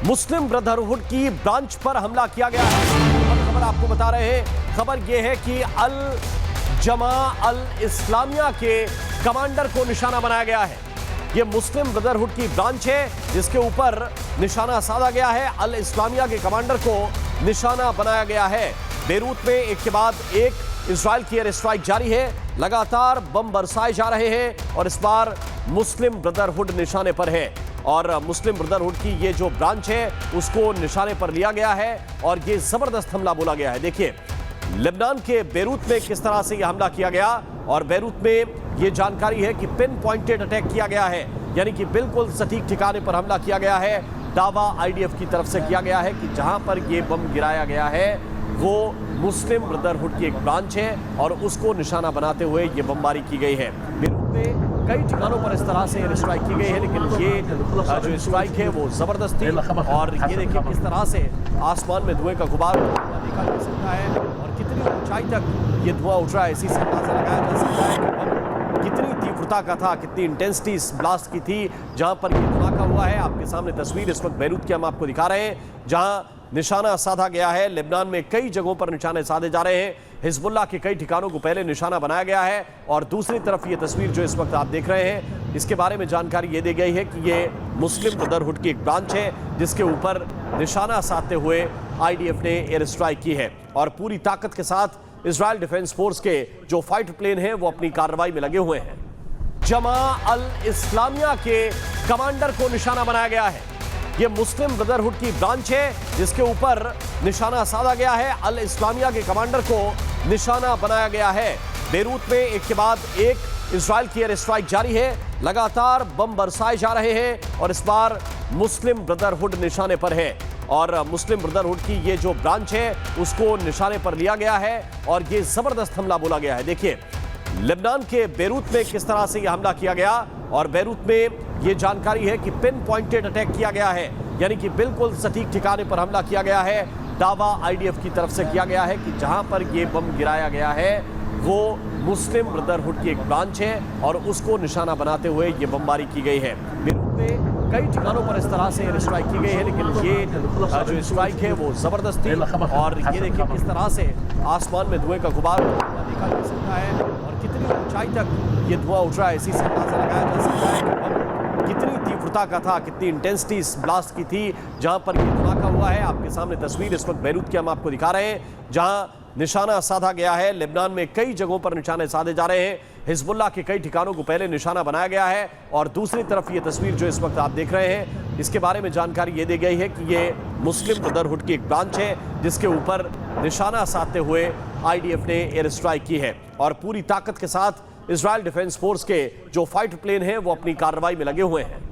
मुस्लिम brotherhood की branch पर हमला किया गया है। खबर आपको बता रहे हैं। खबर यह है कि अल जमा अल इस्लामिया के कमांडर को निशाना बनाया गया है। यह मुस्लिम ब्रदरहुड की ब्रांच है जिसके ऊपर निशाना साधा गया है। अल इस्लामिया के कमांडर को निशाना बनाया गया है। बेरूत में एक के बाद एक इजराइल की एयर स्ट्राइक जारी है। लगातार बम बरसाए जा रहे हैं और इस बार मुस्लिम ब्रदरहुड निशाने पर है और मुस्लिम ब्रदरहुड की ये जो ब्रांच है उसको निशाने पर लिया गया है और ये जबरदस्त हमला बोला गया है। देखिए लेबनान के बेरूत में किस तरह से यह हमला किया गया और बेरूत में ये जानकारी है कि पिन पॉइंटेड अटैक किया गया है, यानी कि बिल्कुल सटीक ठिकाने पर हमला किया गया है। दावा आईडीएफ की तरफ से किया गया है कि जहां पर ये बम गिराया गया है वो मुस्लिम ब्रदरहुड की एक ब्रांच है और उसको निशाना बनाते हुए ये बमबारी की गई है। बेरूत में कई ठिकानों पर इस तरह से एयर स्ट्राइक की गई है, लेकिन ये जो स्ट्राइक है वो जबरदस्त थी और ये देखिए किस तरह से आसमान में धुएं का गुबार देखा जा सकता है और कितनी ऊंचाई तक ये धुआं उठ रहा है। इसी से अंदाजा लगाया जा सकता है कि कितनी तीव्रता का था, कितनी इंटेंसिटी इस ब्लास्ट की थी। जहां पर ये धमाका हुआ है आपके सामने तस्वीर इस वक्त बेरूत की हम आपको दिखा रहे हैं, जहां निशाना साधा गया है। लेबनान में कई जगहों पर निशाने साधे जा रहे हैं। हिजबुल्लाह के कई ठिकानों को पहले निशाना बनाया गया है और दूसरी तरफ ये तस्वीर जो इस वक्त आप देख रहे हैं इसके बारे में जानकारी ये दी गई है कि ये मुस्लिम ब्रदरहुड की एक ब्रांच है जिसके ऊपर निशाना साधते हुए आईडीएफ ने एयर स्ट्राइक की है और पूरी ताकत के साथ इजराइल डिफेंस फोर्स के जो फाइटर प्लेन हैं वो अपनी कार्रवाई में लगे हुए हैं। जमा अल इस्लामिया के कमांडर को निशाना बनाया गया है। यह मुस्लिम ब्रदरहुड की ब्रांच है जिसके ऊपर निशाना साधा गया है। अल इस्लामिया के कमांडर को निशाना बनाया गया है। बेरूत में एक के बाद एक इजराइल की एयर स्ट्राइक जारी है। लगातार बम बरसाए जा रहे हैं और इस बार मुस्लिम ब्रदरहुड निशाने पर है और मुस्लिम ब्रदरहुड की ये जो ब्रांच है उसको निशाने पर लिया गया है और ये जबरदस्त हमला बोला गया है। देखिए लेबनान के बेरूत में किस तरह से यह हमला किया गया और बेरूत में ये जानकारी है कि पिन पॉइंटेड अटैक किया गया है, यानी कि बिल्कुल सटीक ठिकाने पर हमला किया गया है। दावा आईडीएफ की तरफ से किया गया है कि जहां पर ये बम गिराया गया है वो मुस्लिम ब्रदरहुड की एक ब्रांच है और उसको निशाना बनाते हुए ये बमबारी की गई है। बेरूत में कई ठिकानों पर इस तरह से एयर स्ट्राइक की गई है, लेकिन ये जो स्ट्राइक है वो जबरदस्त थी और ये देखिए किस तरह से आसमान में धुएं का गुबार देखा जा सकता है और कितनी ऊंचाई तक ये धुआं उठ रहा है। इसी से अंदाजा लगाया जा सकता है कि कितनी तीव्रता का था, कितनी इंटेंसिटी इस ब्लास्ट की थी। जहां पर ये धमाका हुआ है आपके सामने तस्वीर इस वक्त बेरूत की हम आपको दिखा रहे हैं, जहां निशाना साधा गया है। लेबनान में कई जगहों पर निशाने साधे जा रहे हैं। हिजबुल्लाह के कई ठिकानों को पहले निशाना बनाया गया है और दूसरी तरफ ये तस्वीर जो इस वक्त आप देख रहे हैं इसके बारे में जानकारी ये दी गई है कि ये मुस्लिम ब्रदरहुड की एक ब्रांच है जिसके ऊपर निशाना साधते हुए आईडीएफ ने एयर स्ट्राइक की है और पूरी ताकत के साथ इजराइल डिफेंस फोर्स के जो फाइटर प्लेन हैं वो अपनी कार्रवाई में लगे हुए हैं।